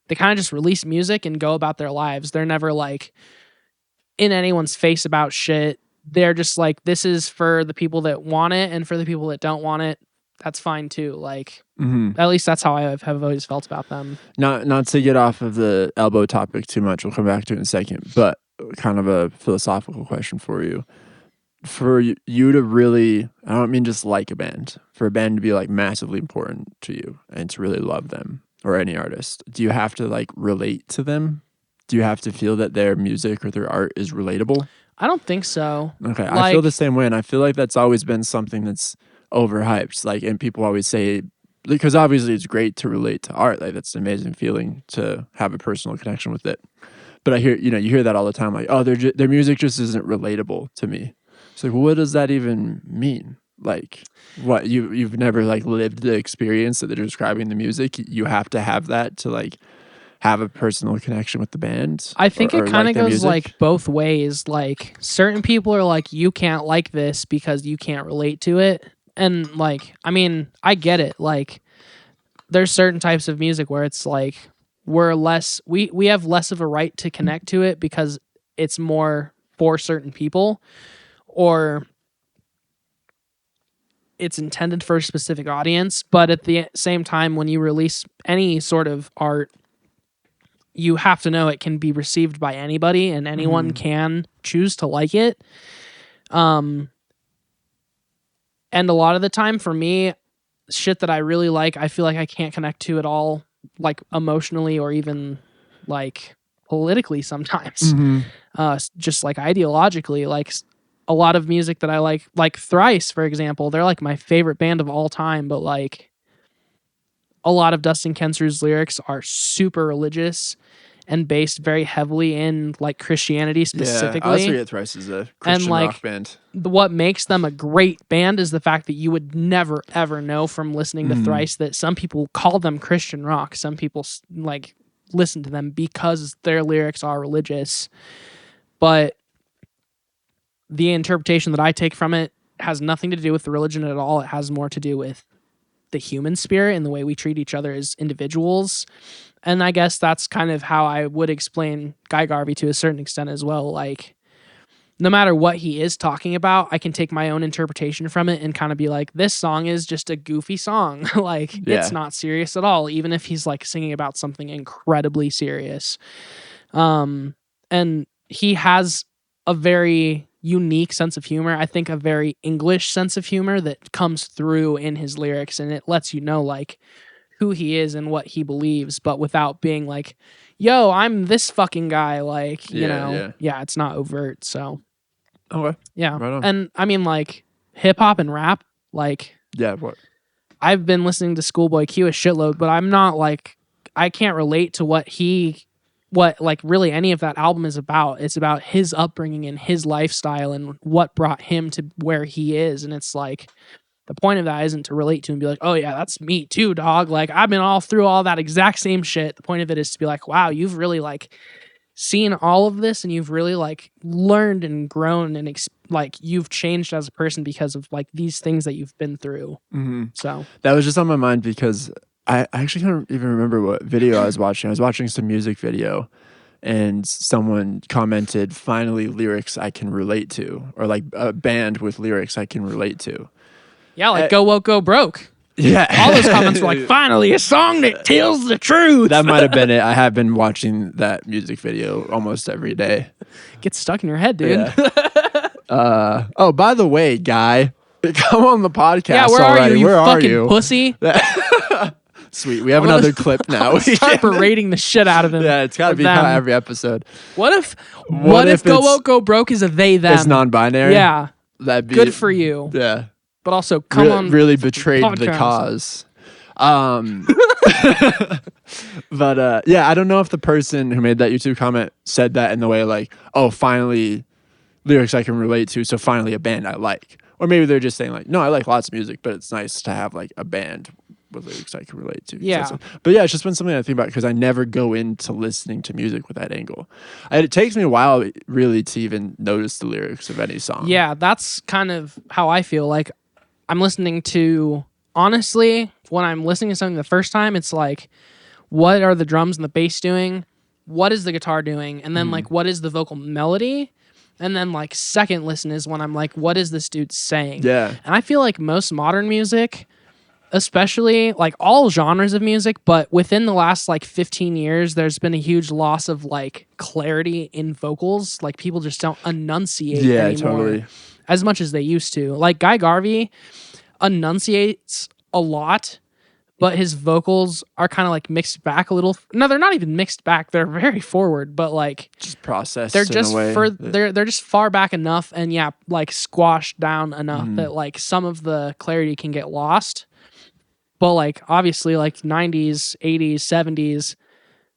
they kind of just release music and go about their lives. They're never like in anyone's face about shit. They're just like, this is for the people that want it, and for the people that don't want it, that's fine too. Like, at least that's how I have always felt about them. Not to get off of the Elbow topic too much. We'll come back to it in a second, but kind of a philosophical question for you. For you to really, I don't mean just like a band, for a band to be like massively important to you and to really love them, or any artist, do you have to like relate to them? Do you have to feel that their music or their art is relatable? I don't think so. Okay, like, I feel the same way, and I feel like that's always been something that's overhyped. Like, and people always say, because obviously it's great to relate to art. Like, that's an amazing feeling to have a personal connection with it. But I hear, you hear that all the time. Like, oh, their music just isn't relatable to me. It's like, well, what does that even mean? Like, what, you've never like lived the experience that they're describing the music. You have to have that to like have a personal connection with the band. I think it kind of goes like both ways. Like certain people are like, you can't like this because you can't relate to it. And like, I mean, I get it. Like there's certain types of music where it's like we have less of a right to connect to it because it's more for certain people, or it's intended for a specific audience. But at the same time, when you release any sort of art, you have to know it can be received by anybody, and anyone can choose to like it. And a lot of the time for me, shit that I really like, I feel like I can't connect to at all, like emotionally or even like politically sometimes. Just like ideologically, like a lot of music that I like Thrice, for example, they're like my favorite band of all time, but like a lot of Dustin Kensrue's lyrics are super religious and based very heavily in like Christianity specifically. Yeah, I also forget Thrice is a Christian rock band. What makes them a great band is the fact that you would never ever know from listening to Thrice that some people call them Christian rock. Some people like listen to them because their lyrics are religious. But the interpretation that I take from it has nothing to do with the religion at all. It has more to do with the human spirit and the way we treat each other as individuals. And I guess that's kind of how I would explain Guy Garvey to a certain extent as well. Like, no matter what he is talking about, I can take my own interpretation from it and kind of be like, this song is just a goofy song. Like, it's not serious at all, even if he's like singing about something incredibly serious. And he has a very unique sense of humor. I think a very English sense of humor that comes through in his lyrics, and it lets you know like who he is and what he believes, but without being like, yo, I'm this fucking guy. Like, you know, it's not overt. So, okay. Yeah. Right on. And I mean, like, hip hop and rap, like, what? I've been listening to Schoolboy Q a shitload, but I'm not like, I can't relate to what like really any of that album is about. It's about his upbringing and his lifestyle and what brought him to where he is. And it's like, the point of that isn't to relate to and be like, oh yeah, that's me too, dog. Like, I've been all through all that exact same shit. The point of it is to be like, wow, you've really like seen all of this, and you've really like learned and grown, and like you've changed as a person because of like these things that you've been through. So that was just on my mind because I actually can't even remember what video I was watching. I was watching some music video, and someone commented, finally lyrics I can relate to, or like a band with lyrics I can relate to. Yeah, like Go Woke, Go Broke. Yeah. All those comments were like, finally, a song that tells the truth. That might have been it. I have been watching that music video almost every day. Gets stuck in your head, dude. Yeah. Oh, by the way, Guy, come on the podcast. Yeah, where already. are you, you where fucking are you? Pussy? Sweet. We have another clip now. Start berating the shit out of him. Yeah, it's got to be kind of every episode. What if Go Woke, Go Broke is a they, them? It's non-binary? Yeah. That'd be good for you. Yeah. But also, come on. Really betrayed the cause. But yeah, I don't know if the person who made that YouTube comment said that in the way like, oh, finally lyrics I can relate to, so finally a band I like. Or maybe they're just saying like, no, I like lots of music, but it's nice to have like a band with lyrics I can relate to. Yeah. But yeah, it's just been something I think about because I never go into listening to music with that angle. It takes me a while really to even notice the lyrics of any song. Yeah, that's kind of how I feel. Like, I'm listening to, honestly, when I'm listening to something the first time, it's like, what are the drums and the bass doing? What is the guitar doing? And then like, what is the vocal melody? And then like second listen is when I'm like, what is this dude saying? Yeah. And I feel like most modern music, especially like all genres of music, but within the last like 15 years, there's been a huge loss of like clarity in vocals. Like people just don't enunciate anymore. Totally. As much as they used to. Like Guy Garvey enunciates a lot, but his vocals are kind of like mixed back a little. No, they're not even mixed back. They're very forward, but like just processed. They're just they're just far back enough, and yeah, like squashed down enough that like some of the clarity can get lost. But like obviously like 90s, 80s, 70s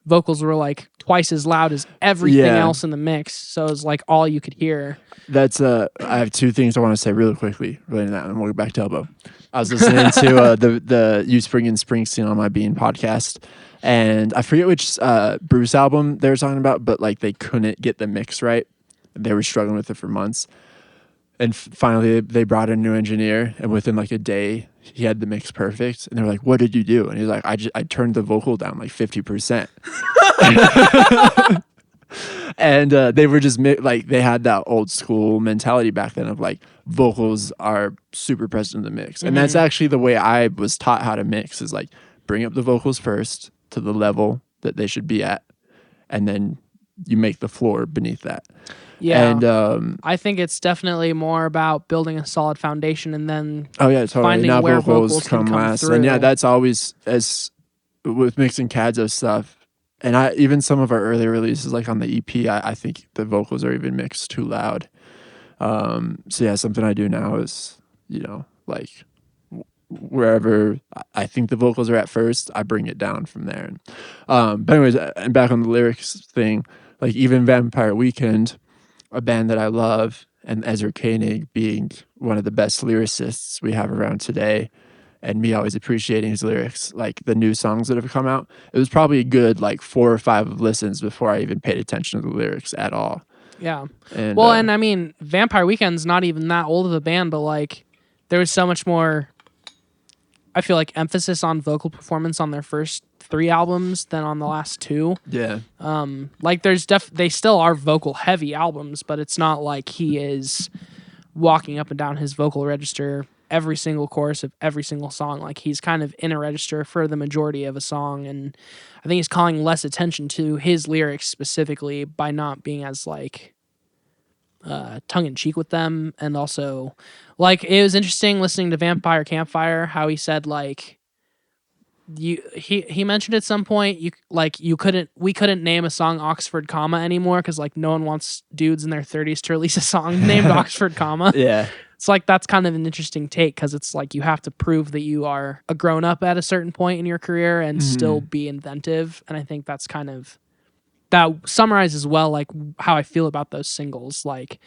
vocals were like twice as loud as everything else in the mix. So it was like all you could hear. That's I have two things I want to say really quickly relating to that, and we'll go back to Elbow. I was listening to the You Spring and Springsteen on My Bean podcast, and I forget which Bruce album they were talking about, but like they couldn't get the mix right. They were struggling with it for months. And finally, they brought in a new engineer, and within like a day, he had the mix perfect. And they were like, "What did you do?" And he's like, "I turned the vocal down like 50%." And they were just like, they had that old school mentality back then of like vocals are super present in the mix. And that's actually the way I was taught how to mix, is like bring up the vocals first to the level that they should be at, and then you make the floor beneath that. Yeah. And I think it's definitely more about building a solid foundation and then totally. finding Now where vocals can come last. through. And yeah, that's always, as with mixing Cadzo stuff. And even some of our early releases, like on the EP, I think the vocals are even mixed too loud. So yeah, something I do now is, like wherever I think the vocals are at first, I bring it down from there. But anyways, and back on the lyrics thing, like even Vampire Weekend, a band that I love, and Ezra Koenig being one of the best lyricists we have around today, and me always appreciating his lyrics, like the new songs that have come out, it was probably a good like 4 or 5 listens before I even paid attention to the lyrics at all. Yeah. And, well, and I mean, Vampire Weekend's not even that old of a band, but like there was so much more, I feel like, emphasis on vocal performance on their first 3 albums than on the last 2. Yeah. Like there's they still are vocal heavy albums, but it's not like he is walking up and down his vocal register every single chorus of every single song. Like he's kind of in a register for the majority of a song, and I think he's calling less attention to his lyrics specifically by not being as like tongue-in-cheek with them. And also, like, it was interesting listening to Vampire Campfire how he said like he mentioned at some point we couldn't name a song Oxford Comma anymore because like no one wants dudes in their 30s to release a song named Oxford Comma. Yeah. It's like that's kind of an interesting take because it's like you have to prove that you are a grown up at a certain point in your career and still be inventive. And I think that's kind of, that summarizes well like how I feel about those singles. Like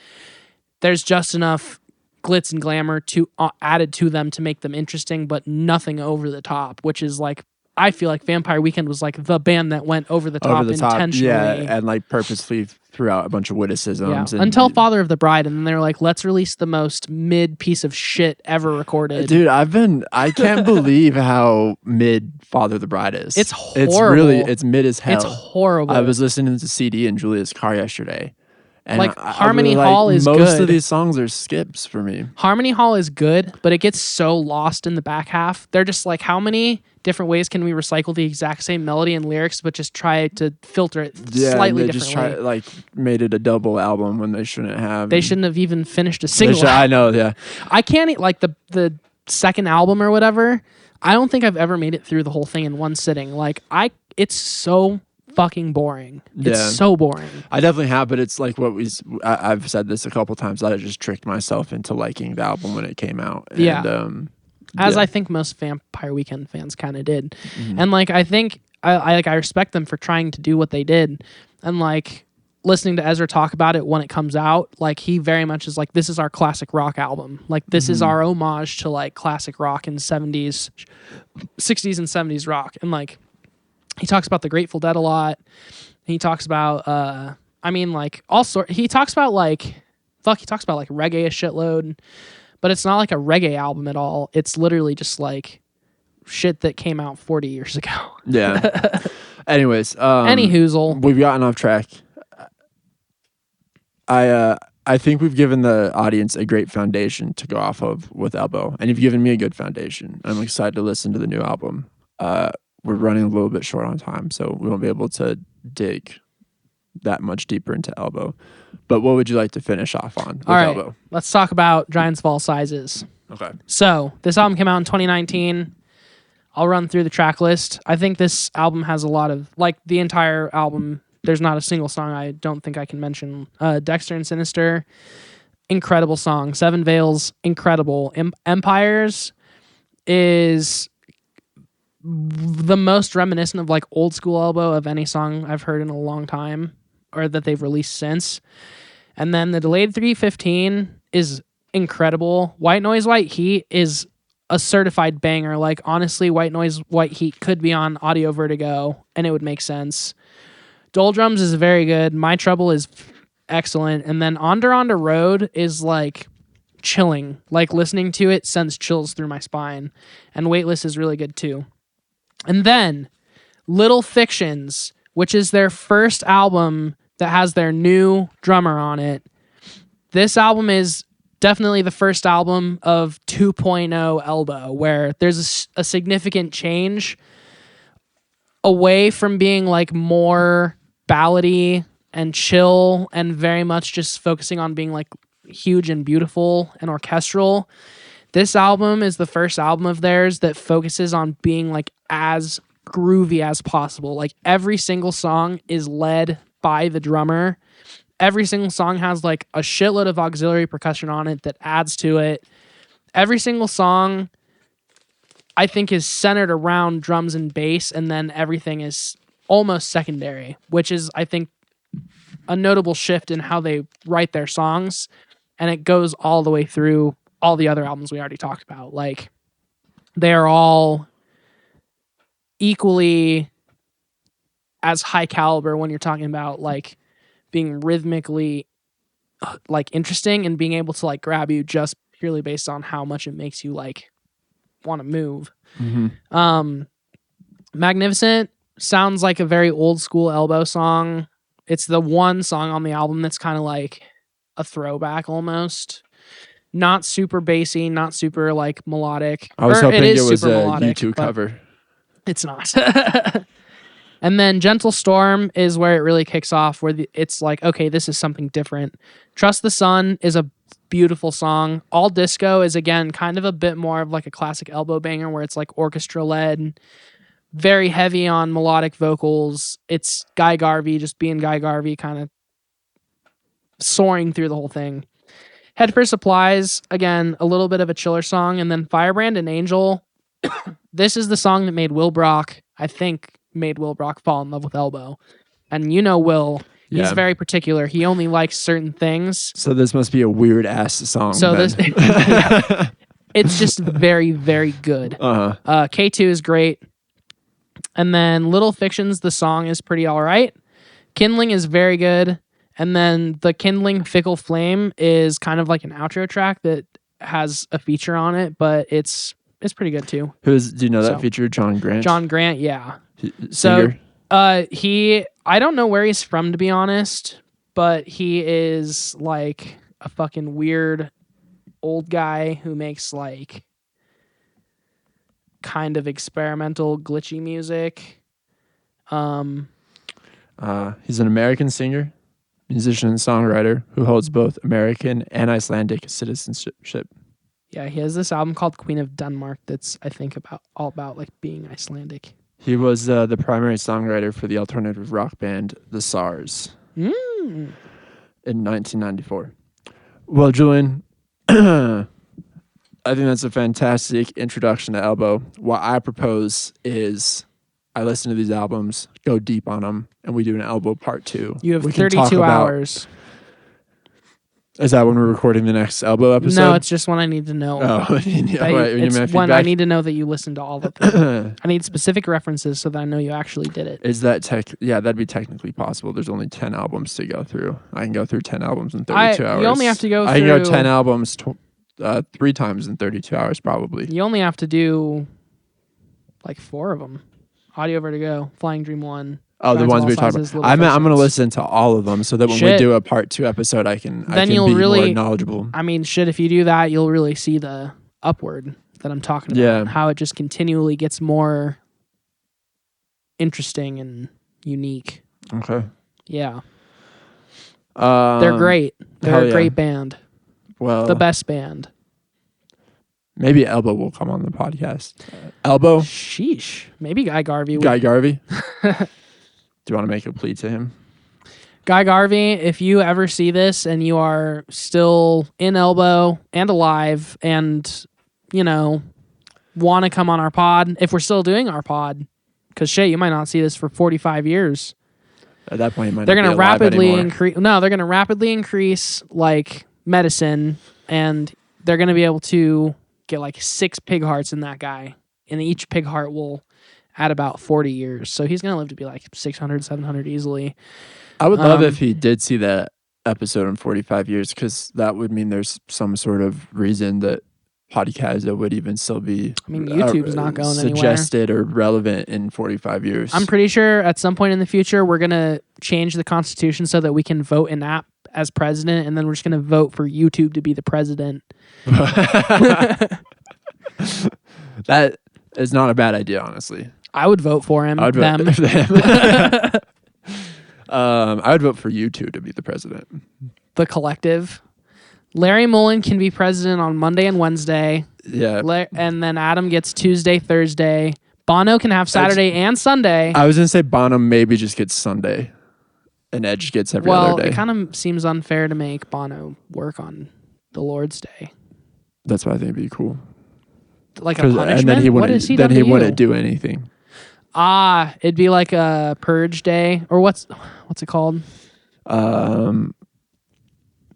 there's just enough glitz and glamour to added to them to make them interesting, but nothing over the top, which is like, I feel like Vampire Weekend was like the band that went over the top intentionally. Yeah, and like purposefully threw out a bunch of witticisms. Yeah. Until Father of the Bride, and then they're like, let's release the most mid piece of shit ever recorded. Dude, I can't believe how mid Father of the Bride is. It's horrible. It's mid as hell. It's horrible. I was listening to CD in Julia's car yesterday. And like Harmony Hall is most good. Most of these songs are skips for me. Harmony Hall is good, but it gets so lost in the back half. They're just like, how many different ways can we recycle the exact same melody and lyrics, but just try to filter it slightly differently? Made it a double album when they shouldn't have. They shouldn't have even finished a single. I know, yeah. I can't like the second album or whatever. I don't think I've ever made it through the whole thing in one sitting. Like it's so fucking boring. It's so boring. I definitely have, but it's like I've said this a couple times that I just tricked myself into liking the album when it came out. And, as I think most Vampire Weekend fans kind of did. And like I think I respect them for trying to do what they did. And like listening to Ezra talk about it when it comes out, like he very much is like, this is our classic rock album. Like this is our homage to like classic rock in 60s and 70s rock. And like he talks about the Grateful Dead a lot. He talks about he talks about like reggae a shitload, but it's not like a reggae album at all. It's literally just like shit that came out 40 years ago. Yeah. Anyways, any hoozle. We've gotten off track. I think we've given the audience a great foundation to go off of with Elbow, and you've given me a good foundation. I'm excited to listen to the new album. We're running a little bit short on time, so we won't be able to dig that much deeper into Elbow. But what would you like to finish off on with Elbow? Let's talk about Giants of All Sizes. Okay. So this album came out in 2019. I'll run through the track list. I think this album has a lot of, like the entire album, there's not a single song I don't think I can mention. Dexter and Sinister, incredible song. Seven Veils, incredible. Empires is the most reminiscent of like old school Elbow of any song I've heard in a long time, or that they've released since. And then the Delayed 315 is incredible. White Noise, White Heat is a certified banger. Like honestly, White Noise, White Heat could be on Audio Vertigo and it would make sense. Doldrums is very good. My Trouble is excellent. And then Onder Road is like chilling. Like listening to it sends chills through my spine. And Weightless is really good too. And then Little Fictions, which is their first album that has their new drummer on it. This album is definitely the first album of 2.0 Elbow, where there's a significant change away from being like more ballady and chill and very much just focusing on being like huge and beautiful and orchestral. This album is the first album of theirs that focuses on being like as groovy as possible. Like every single song is led by the drummer. Every single song has like a shitload of auxiliary percussion on it that adds to it. Every single song I think is centered around drums and bass, and then everything is almost secondary, which is, I think, a notable shift in how they write their songs. And it goes all the way through all the other albums we already talked about. Like, they are all equally as high caliber when you're talking about like being rhythmically like interesting and being able to like grab you just purely based on how much it makes you like want to move. Magnificent sounds like a very old school Elbow song. It's the one song on the album that's kind of like a throwback almost. Not super bassy, not super like melodic. I was hoping it was a melodic, U2 cover. It's not. And then Gentle Storm is where it really kicks off, where it's like, okay, this is something different. Trust the Sun is a beautiful song. All Disco is, again, kind of a bit more of like a classic Elbow banger where it's like orchestra-led, very heavy on melodic vocals. It's Guy Garvey just being Guy Garvey, kind of soaring through the whole thing. Head for Supplies, again, a little bit of a chiller song. And then Firebrand and Angel. This is the song that made Will Brock, I think, made Will Brock fall in love with Elbow. And you know Will, he's very particular. He only likes certain things. So this must be a weird ass song. So this, yeah, it's just very, very good. K2 is great. And then Little Fictions, the song is pretty all right. Kindling is very good. And then the Kindling Fickle Flame is kind of like an outro track that has a feature on it, but it's pretty good too. Do you know that feature? John Grant? John Grant, yeah. Singer? I don't know where he's from, to be honest, but he is like a fucking weird old guy who makes like kind of experimental glitchy music. He's an American singer, musician, and songwriter who holds both American and Icelandic citizenship. Yeah, he has this album called Queen of Denmark that's, I think, all about like being Icelandic. He was the primary songwriter for the alternative rock band The SARS in 1994. Well, Julian, I think that's a fantastic introduction to Elbow. What I propose is I listen to these albums, go deep on them, and we do an Elbow part 2. You have 32 hours. Is that when we're recording the next Elbow episode? No, it's just when I need to know. Oh, it's when I need to know that you listened to all of them. I need specific references so that I know you actually did it. Is that that'd be technically possible. There's only 10 albums to go through. I can go through 10 albums in 32 hours. You only have to go through... I can go 10 albums 3 times in 32 hours, probably. You only have to do like 4 of them. Audio Vertigo, Flying Dream 1. Oh, the ones we talked about. I'm going to listen to all of them so that when we do a part 2 episode, I can be more knowledgeable. I mean, if you do that, you'll really see the upward that I'm talking about. Yeah. How it just continually gets more interesting and unique. Okay. Yeah. They're great. They're a great band. Well, the best band. Maybe Elbow will come on the podcast. Elbow? Sheesh. Maybe Guy Garvey. Guy Garvey? Do you want to make a plea to him? Guy Garvey, if you ever see this and you are still in Elbow and alive and, want to come on our pod, if we're still doing our pod, because shit, you might not see this for 45 years. At that point, you might they're not gonna be alive rapidly anymore. increase. No, they're going to rapidly increase like medicine, and they're going to be able to get like 6 pig hearts in that guy, and each pig heart will add about 40 years. So he's going to live to be like 600, 700 easily. I would love if he did see that episode in 45 years, because that would mean there's some sort of reason that podcadzo would even still be. I mean, YouTube's not going suggested or relevant in 45 years. I'm pretty sure at some point in the future we're gonna change the Constitution so that we can vote an app as president, and then we're just gonna vote for YouTube to be the president. That is not a bad idea, honestly. I would vote for him. I would them. vote for them. I would vote for you two to be the president. The collective. Larry Mullen can be president on Monday and Wednesday. Yeah. And then Adam gets Tuesday, Thursday. Bono can have Saturday and Sunday. I was going to say Bono maybe just gets Sunday. And Edge gets every other day. Well, it kind of seems unfair to make Bono work on the Lord's Day. That's why I think it'd be cool. Like a punishment? And then he what is he wouldn't do anything. It'd be like a purge day, or what's it called?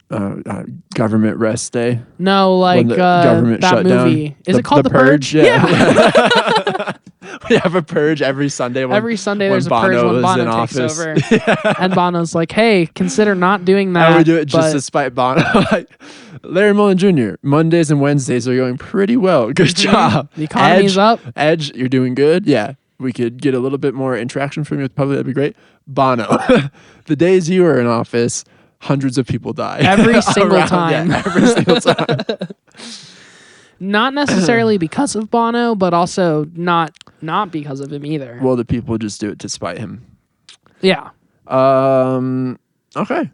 Government rest day. No, like government that movie. Is it called The Purge? Yeah. We have a purge every Sunday. Every Sunday there's a purge when Bono takes over. And Bono's like, hey, consider not doing that. I would do it just to spite Bono. Like, Larry Mullen Jr., Mondays and Wednesdays are going pretty well. Good job. The economy's up. Edge, you're doing good. Yeah. We could get a little bit more interaction from you with the public. That'd be great. Bono, the days you were in office, hundreds of people die. Every single time. Yeah, every single time. Not necessarily because of Bono, but also not because of him either. Well, the people just do it to spite him. Yeah. Okay.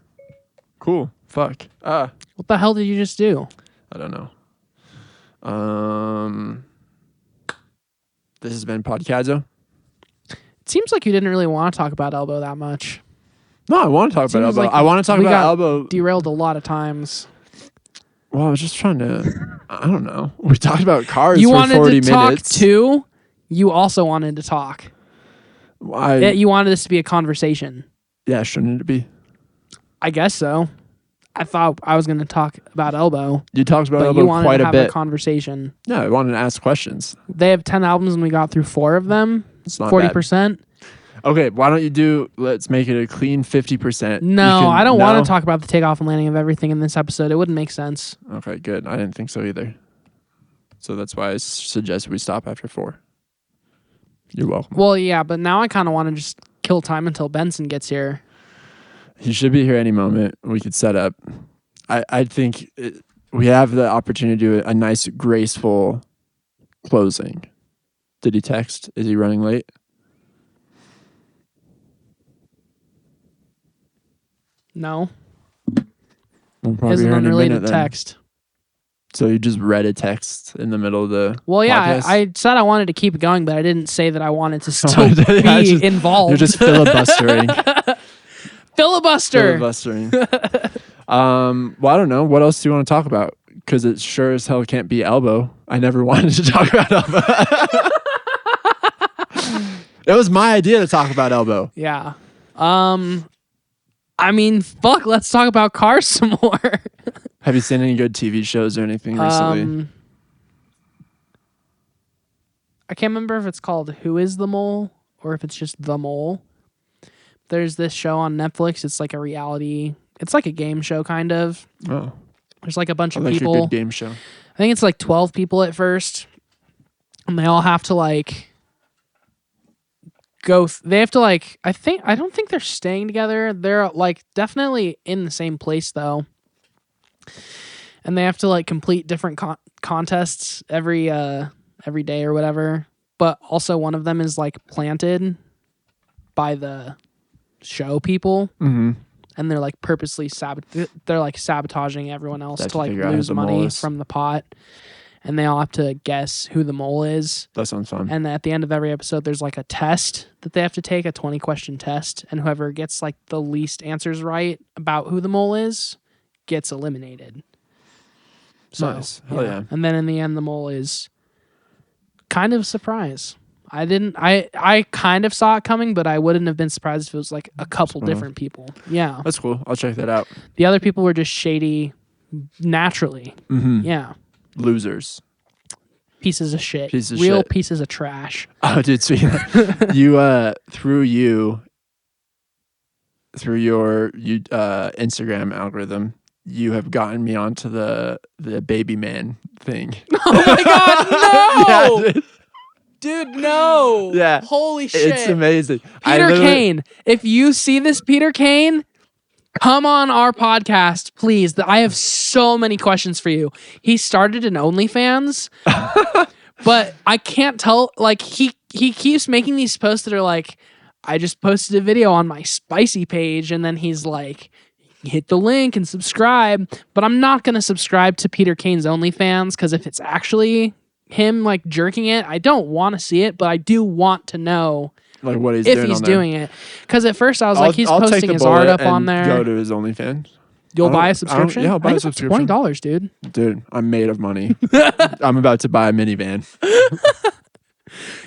Cool. Fuck. What the hell did you just do? I don't know. This has been Podcadzo. It seems like you didn't really want to talk about Elbow that much. No, I want to talk about Elbow. Like I want to talk about Elbow. Derailed a lot of times. Well, I was just trying to. I don't know. We talked about cars you for wanted 40 to talk minutes. Too. You also wanted to talk. You wanted this to be a conversation. Yeah, shouldn't it be? I guess so. I thought I was going to talk about Elbow. You talked about Elbow you wanted quite to a have bit. A conversation. Yeah, I wanted to ask questions. They have 10 albums and we got through 4 of them. It's not 40%. Bad. Okay, why don't you let's make it a clean 50%. No, I don't want to talk about the takeoff and landing of everything in this episode. It wouldn't make sense. Okay, good. I didn't think so either. So that's why I suggest we stop after 4. You're welcome. Well, yeah, but now I kind of want to just kill time until Benson gets here. He should be here any moment. We could set up. I think we have the opportunity to do a nice, graceful closing. Did he text? Is he running late? No. Isn't an unrelated text. So you just read a text in the middle of the podcast? I said I wanted to keep going, but I didn't say that I wanted to still be involved. You're just filibustering. Filibustering. Well, I don't know. What else do you want to talk about? Because it sure as hell can't be Elbow. I never wanted to talk about Elbow. It was my idea to talk about Elbow. Yeah. I mean, fuck, let's talk about cars some more. Have you seen any good TV shows or anything recently? I can't remember if it's called Who is the Mole or if it's just The Mole. There's this show on Netflix. It's like a reality. It's like a game show, kind of. Oh. There's like a bunch of That's people. A good game show. I think it's like 12 people at first. And they all have to like they have to like, I don't think they're staying together. They're like definitely in the same place though. And they have to like complete different contests every day or whatever. But also one of them is like planted by the show people. Mm-hmm. And they're like purposely sabotaging everyone else to like figure out lose who the mole money is. from the pot. And they all have to guess who the mole is. That sounds fun. And at the end of every episode, there's like a test that they have to take, a 20-question test. And whoever gets like the least answers right about who the mole is gets eliminated. So, nice. Hell yeah. And then in the end, the mole is kind of a surprise. I kind of saw it coming, but I wouldn't have been surprised if it was like a couple different people. Yeah. That's cool. I'll check that out. The other people were just shady naturally. Mm-hmm. Yeah. Losers. Pieces of shit. Pieces of Real shit. pieces of trash. Oh, dude, so through your Instagram algorithm, you have gotten me onto the baby man thing. Oh my God, no! Yeah, dude. Dude, no. Yeah. Holy shit. It's amazing. Peter Kane, if you see this, Peter Kane, come on our podcast, please. I have so many questions for you. He started an OnlyFans, but I can't tell. Like, he keeps making these posts that are like, I just posted a video on my spicy page, and then he's like, hit the link and subscribe. But I'm not going to subscribe to Peter Kane's OnlyFans, because if it's actually him like jerking it, I don't want to see it, but I do want to know like what he's if doing he's on there. doing it. Because at first I was like, he's I'll take posting the his art up bullet on and there. Go to his OnlyFans. You'll buy a subscription? Yeah, I'll buy I a think it's subscription. $20, dude. Dude, I'm made of money. I'm about to buy a minivan.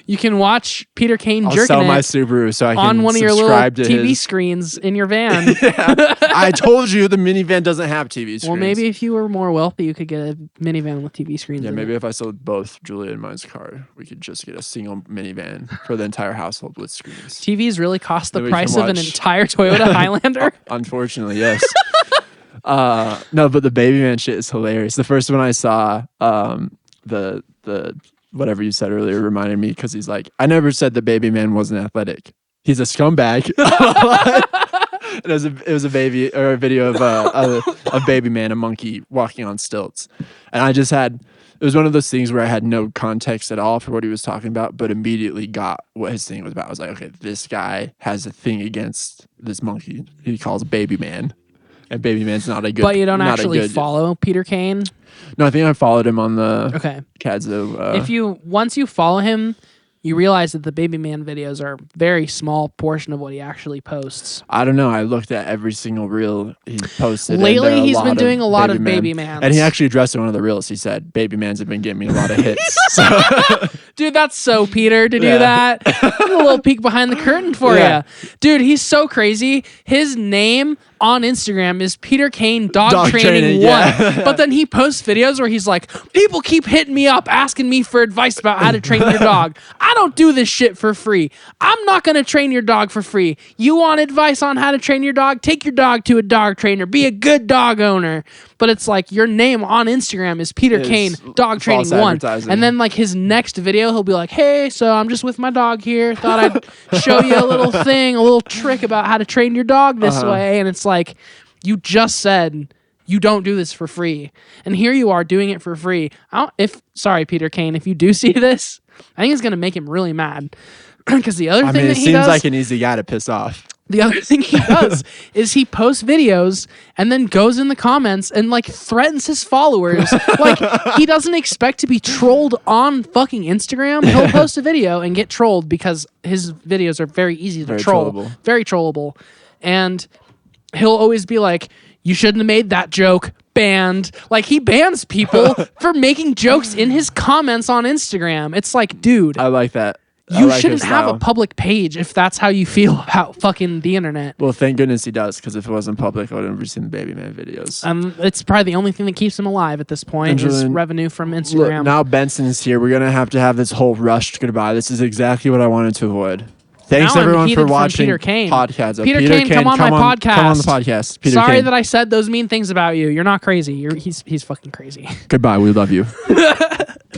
You can watch Peter Kane I'll jerking sell my it Subaru so I can on one of your little subscribe to TV his. screens in your van. Yeah. I told you the minivan doesn't have TV screens. Well, maybe if you were more wealthy, you could get a minivan with TV screens. Yeah, in maybe it. if I sold both Julia and mine's car, we could just get a single minivan for the entire household with screens. TVs really cost the Then we price can of an watch. entire Toyota Highlander. Unfortunately, yes. No, but the baby man shit is hilarious. The first one I saw, the whatever you said earlier reminded me, because he's like, I never said the baby man wasn't athletic. He's a scumbag. And it was a baby or a video of a baby man, a monkey walking on stilts, and it was one of those things where I had no context at all for what he was talking about, but immediately got what his thing was about. I was like, okay, this guy has a thing against this monkey he calls baby man. And baby man's not a good. But you don't not actually follow Peter Kane. No, I think I followed him on the Okay. Podcadzo. Once you follow him, you realize that the baby man videos are a very small portion of what he actually posts. I don't know. I looked at every single reel he posted. Lately, he's been doing a lot of baby mans. And he actually addressed in one of the reels. He said, baby mans have been getting me a lot of hits. So, dude, that's so Peter to do Yeah. that. A little peek behind the curtain for Yeah. you. Dude, he's so crazy. His name on Instagram is Peter Kane Dog Training 1. yeah. But then he posts videos where he's like, people keep hitting me up asking me for advice about how to train your dog. I don't do this shit for free. I'm not going to train your dog for free. You want advice on how to train your dog? Take your dog to a dog trainer. Be a good dog owner. But it's like your name on Instagram is Peter Kane Dog Training 1. advertising. And then like his next video, he'll be like, hey, so I'm just with my dog here. Thought I'd show you a little thing, a little trick about how to train your dog this way. And it's like, you just said you don't do this for free. And here you are doing it for free. Sorry, Peter Kane, if you do see this, I think it's going to make him really mad. Because the other thing that it he seems does... like an easy guy to piss off. The other thing he does is he posts videos and then goes in the comments and like threatens his followers. Like he doesn't expect to be trolled on fucking Instagram. He'll post a video and get trolled because his videos are very easy to troll. Trollable. Very trollable. And he'll always be like, you shouldn't have made that joke. Banned. Like he bans people for making jokes in his comments on Instagram. It's like, dude. I like that. You shouldn't have a public page if that's how you feel about fucking the internet. Well, thank goodness he does, because if it wasn't public, I would have never seen the baby man videos. It's probably the only thing that keeps him alive at this point is Julian, revenue from Look, Instagram. now Benson's here. We're gonna have this whole rushed goodbye. This is exactly what I wanted to avoid. Thanks Now I'm everyone heated for from watching Peter Kane. Podcadzo. Peter Kane, come on my podcast. Come on the podcast. Peter Sorry Kane. that I said those mean things about you. You're not crazy. He's fucking crazy. Goodbye. We love you.